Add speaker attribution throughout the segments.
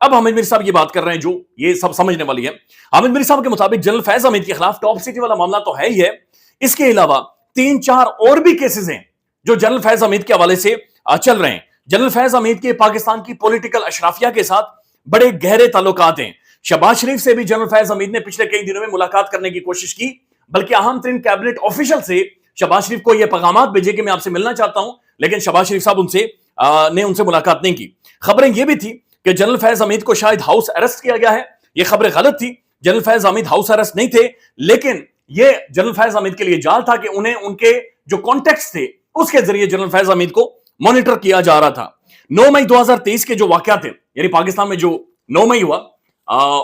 Speaker 1: اب حامد میر صاحب یہ بات کر رہے ہیں جو یہ سب سمجھنے والی ہے. حامد میر صاحب کے مطابق جنرل فیض حمید کے خلاف ٹاپ سٹی والا معاملہ تو ہے ہی ہے, اس کے علاوہ 3-4 اور بھی کیسز ہیں جو جنرل فیض حمید کے حوالے سے چل رہے ہیں. جنرل فیض حمید کے پاکستان کی پولیٹیکل اشرافیہ کے ساتھ بڑے گہرے تعلقات ہیں. شہباز شریف سے بھی جنرل فیض حمید نے پچھلے کئی دنوں میں ملاقات کرنے کی کوشش کی, بلکہ اہم ترین کیبنٹ آفیشل سے شہباز شریف کو یہ پیغامات بھیجے کہ میں آپ سے ملنا چاہتا ہوں, لیکن شہباز شریف صاحب ان سے ملاقات نہیں کی. خبریں یہ بھی تھی کہ جنرل فیض حمید کو شاید ہاؤس اریسٹ کیا گیا ہے. یہ خبریں غلط تھی, جنرل فیض حمید ہاؤس اریسٹ نہیں تھے, لیکن یہ جنرل فیض حمید کے لیے جال تھا کہ انہیں ان کے جو کانٹیکٹس تھے اس کے ذریعے جنرل فیض حمید کو مانیٹر کیا جا رہا تھا. 9 مئی 2023 کے جو واقعات ہیں, یعنی پاکستان میں جو 9 مئی ہوا,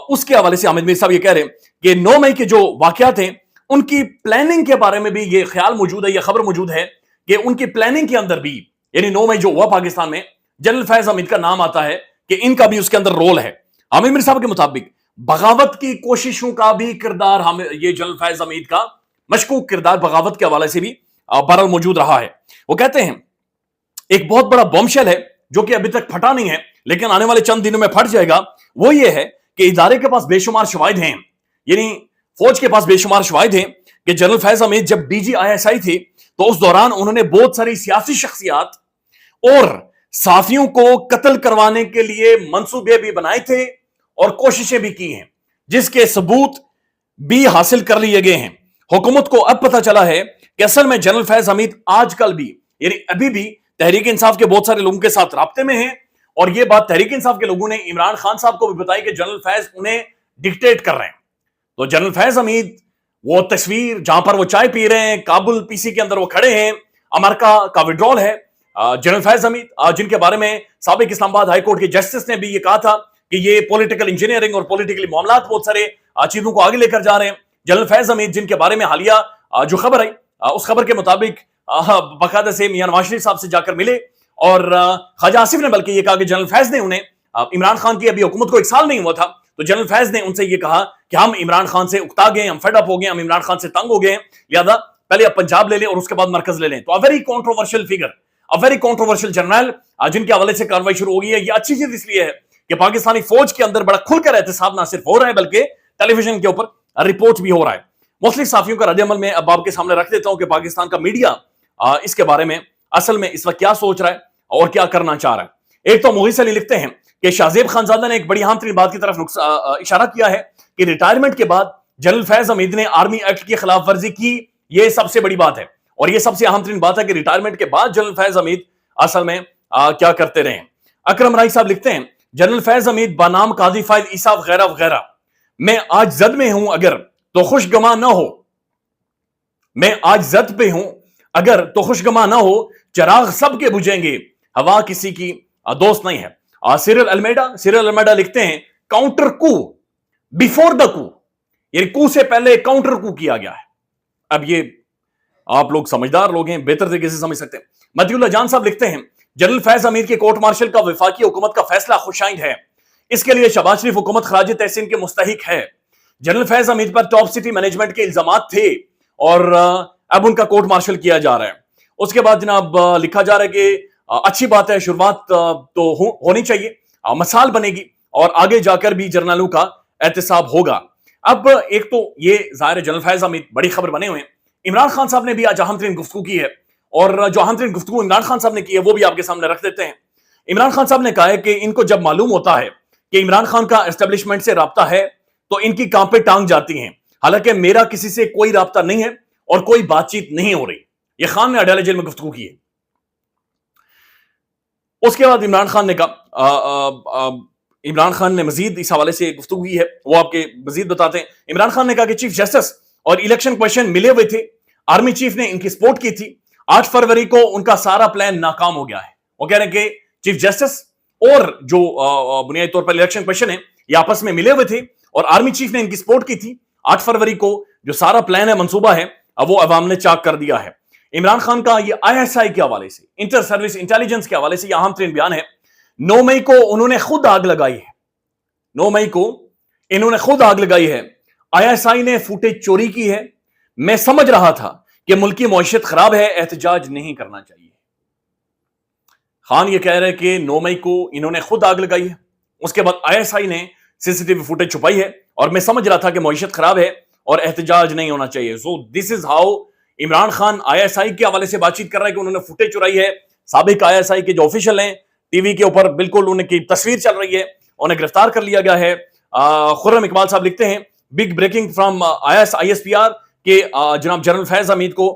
Speaker 1: اس کے حوالے سے حامد میر صاحب یہ کہہ رہے ہیں کہ 9 مئی کے جو واقعات ہیں ان کی پلاننگ کے بارے میں بھی یہ خیال موجود ہے, یہ خبر موجود ہے کہ ان کی پلاننگ کے اندر بھی, یعنی 9 مئی جو ہوا پاکستان میں, جنرل فیض حمید کا نام آتا ہے کہ ان کا بھی اس کے اندر رول ہے. حامد میر صاحب کے مطابق بغاوت کی کوششوں کا بھی کردار یہ جنرل فیض حمید کا مشکوک کردار بغاوت کے حوالے سے بھی بہرحال موجود رہا ہے. وہ کہتے ہیں ایک بہت بڑا بم شیل ہے جو کہ ابھی تک پھٹا نہیں ہے لیکن آنے والے چند دنوں میں پھٹ جائے گا. وہ یہ ہے کہ ادارے کے پاس بے شمار شواہد ہیں, یعنی فوج کے پاس بے شمار شواہد ہیں کہ جنرل فیض حمید جب ڈی جی ISI تھے تو اس دوران انہوں نے بہت ساری سیاسی شخصیات اور صحافیوں کو قتل کروانے کے لیے منصوبے بھی بنائے تھے اور کوششیں بھی کی ہیں, جس کے ثبوت بھی حاصل کر لیے گئے ہیں. حکومت کو اب پتہ چلا ہے کہ اصل میں جنرل فیض حمید آج کل بھی, یعنی ابھی بھی تحریک انصاف کے بہت سارے لوگوں کے ساتھ رابطے میں ہیں, اور یہ بات تحریک انصاف کے لوگوں نے عمران خان صاحب کو بھی بتائی کہ جنرل فیض انہیں ڈکٹیٹ کر رہے ہیں. تو جنرل فیض حمید وہ تصویر جہاں پر وہ چائے پی رہے ہیں کابل PC کے اندر وہ کھڑے ہیں, امریکہ کا وڈرول ہے. جنرل فیض حمید جن کے بارے میں سابق اسلام آباد ہائی کورٹ کے جسٹس نے بھی یہ کہا تھا کہ یہ پولیٹیکل انجینئرنگ اور پولیٹیکلی معاملات بہت سارے چیزوں کو آگے لے کر جا رہے ہیں. جنرل فیض حمید جن کے بارے میں حالیہ جو خبر آئی, اس خبر کے مطابق باقاعدہ سے میاں نواز شریف صاحب سے جا کر ملے, اور خواجہ آصف نے بلکہ یہ کہا کہ جنرل فیض نے انہیں, عمران خان کی ابھی حکومت کو 1 سال نہیں ہوا تھا, تو جنرل فیض نے ان سے یہ کہا کہ ہم عمران خان سے اکتا گئے, ہم فیڈ اپ ہو گئے, ہم عمران خان سے تنگ ہو گئے, لہذا پہلے آپ پنجاب لے لیں اور اس کے بعد مرکز لے لیں. تو very controversial figure, very controversial general جن کے حوالے سے کارروائی شروع ہو گئی ہے. یہ اچھی چیز اس لیے ہے کہ پاکستانی فوج کے اندر بڑا کھل کر احتساب نہ صرف ہو رہا ہے بلکہ ٹیلی ویژن کے اوپر رپورٹ بھی ہو رہا ہے. مختلف صحافیوں کا رد عمل میں اب آپ کے سامنے رکھ دیتا ہوں کہ پاکستان کا میڈیا اس کے بارے میں اصل میں اس وقت کیا سوچ رہا ہے اور کیا کرنا چاہ رہا ہے. ایک تو مغیث علی لکھتے ہیں کہ شاہزیب خانزادہ نے ایک بڑی اہم ترین بات کی طرف اشارہ کیا ہے کہ ریٹائرمنٹ کے بعد جنرل فیض حمید نے آرمی ایکٹ کی خلاف ورزی کی. یہ سب سے بڑی بات ہے اور یہ سب سے اہم ترین بات ہے کہ ریٹائرمنٹ کے بعد جنرل فیض حمید اصل میں کیا کرتے رہے. اکرم رائی صاحب لکھتے ہیں جنرل فیض حمید بنام قاضی فائل عیسیٰ وغیرہ وغیرہ, میں آج زد میں ہوں اگر تو خوشگواں نہ ہو, میں آج زد پہ ہوں اگر تو خوشگواں نہ ہو, چراغ سب کے بجھیں گے, ہوا کسی کی دوست نہیں ہے. سیریل المیڈا لکھتے ہیں کاؤنٹر کو بیفور دا کو, یعنی کو سے پہلے کاؤنٹر کو کیا گیا ہے. اب یہ آپ لوگ سمجھدار لوگ ہیں, بہتر طریقے سے سمجھ سکتے ہیں. مدی اللہ جان صاحب لکھتے ہیں جنرل فیض حمید کے کورٹ مارشل کا وفاقی حکومت کا فیصلہ خوشائند ہے, اس کے لیے شہباز شریف حکومت خراج تحسین کے مستحق ہے. جنرل فیض حمید پر ٹاپ سٹی مینجمنٹ کے الزامات تھے اور اب ان کا کورٹ مارشل کیا جا رہا ہے. اس کے بعد جناب لکھا جا رہا ہے کہ اچھی بات ہے, شروعات تو ہونی چاہیے, مثال بنے گی اور آگے جا کر بھی جرنلوں کا احتساب ہوگا. اب ایک تو یہ ظاہر ہے جنرل فیض حمید بڑی خبر بنے ہوئے ہیں. عمران خان صاحب نے بھی آج اہم ترین گفتگو کی ہے, اور جو اہم ترین گفتگو عمران خان صاحب نے کی ہے وہ بھی آپ کے سامنے رکھ دیتے ہیں. عمران خان صاحب نے کہا ہے کہ ان کو جب معلوم ہوتا ہے کہ عمران خان کا اسٹیبلشمنٹ سے رابطہ ہے تو ان کی کام پہ ٹانگ جاتی ہیں, حالانکہ میرا کسی سے کوئی رابطہ نہیں ہے اور کوئی بات چیت نہیں ہو رہی. یہ خان نے اڈیالہ جیل میں گفتگو کی ہے. اس کے بعد عمران خان نے کہا, عمران خان نے مزید اس حوالے سے گفتگو کی ہے, وہ آپ کے مزید بتاتے ہیں. عمران خان نے کہا کہ چیف جسٹس اور الیکشن کویشن ملے ہوئے تھے, آرمی چیف نے ان کی سپورٹ کی تھی, 8 فروری کو ان کا سارا پلان ناکام ہو گیا ہے. وہ کہہ رہے ہیں کہ چیف جسٹس اور جو بنیادی طور پر الیکشن کویشن ہے یہ آپس میں ملے ہوئے تھے اور آرمی چیف نے ان کی سپورٹ کی تھی. 8 فروری کو جو سارا پلان ہے, منصوبہ ہے, وہ عوام نے چاک کر دیا ہے. عمران خان کا یہ ISI کے حوالے سے, انٹر سروس انٹیلیجنس کے حوالے سے یہ اہم ترین بیان ہے. 9 مئی کو انہوں نے خود آگ لگائی ہے, 9 مئی کو انہوں نے خود آگ لگائی ہے. ISI نے فوٹیج چوری کی ہے. میں سمجھ رہا تھا کہ ملکی معیشت خراب ہے, احتجاج نہیں کرنا چاہیے. خان یہ کہہ رہے کہ 9 مئی کو انہوں نے خود آگ لگائی ہے, اس کے بعد ISI نے CCTV فوٹیج چھپائی ہے اور میں سمجھ رہا تھا کہ معیشت خراب ہے اور احتجاج نہیں ہونا چاہیے. So this is how Imran Khan ISI کے حوالے سے بات چیت کر رہا ہے کہ انہوں نے فوٹیج چرائی ہے. سابق ISI کے جو آفیشل ہیں ٹی وی کے اوپر بالکل ان کی تصویر چل رہی ہے, انہیں گرفتار کر لیا گیا ہے. خرم اقبال صاحب لکھتے ہیں بگ بریکنگ فرام ISPR کہ جناب جنرل فیض حمید کو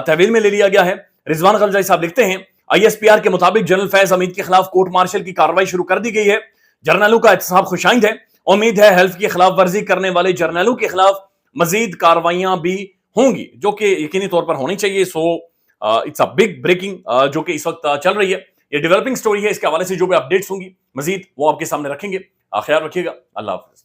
Speaker 1: تحویل میں لے لیا گیا ہے. رضوان غلجائی صاحب لکھتے ہیں ISPR کے مطابق جنرل فیض حمید کے خلاف کورٹ مارشل کی کارروائی شروع کر دی گئی ہے. جرنیلوں کا احتساب خوشائند ہے. امید ہے ہیلف کی خلاف ورزی کرنے والے جرنیلوں کے خلاف مزید کارروائیاں بھی ہوں گی, جو کہ یقینی طور پر ہونی چاہیے. So it's a big breaking جو کہ اس وقت چل رہی ہے. یہ ڈیولپنگ سٹوری ہے, اس کے حوالے سے جو بھی اپڈیٹس ہوں گی مزید وہ آپ کے سامنے رکھیں گے. خیال رکھیے گا. اللہ حافظ.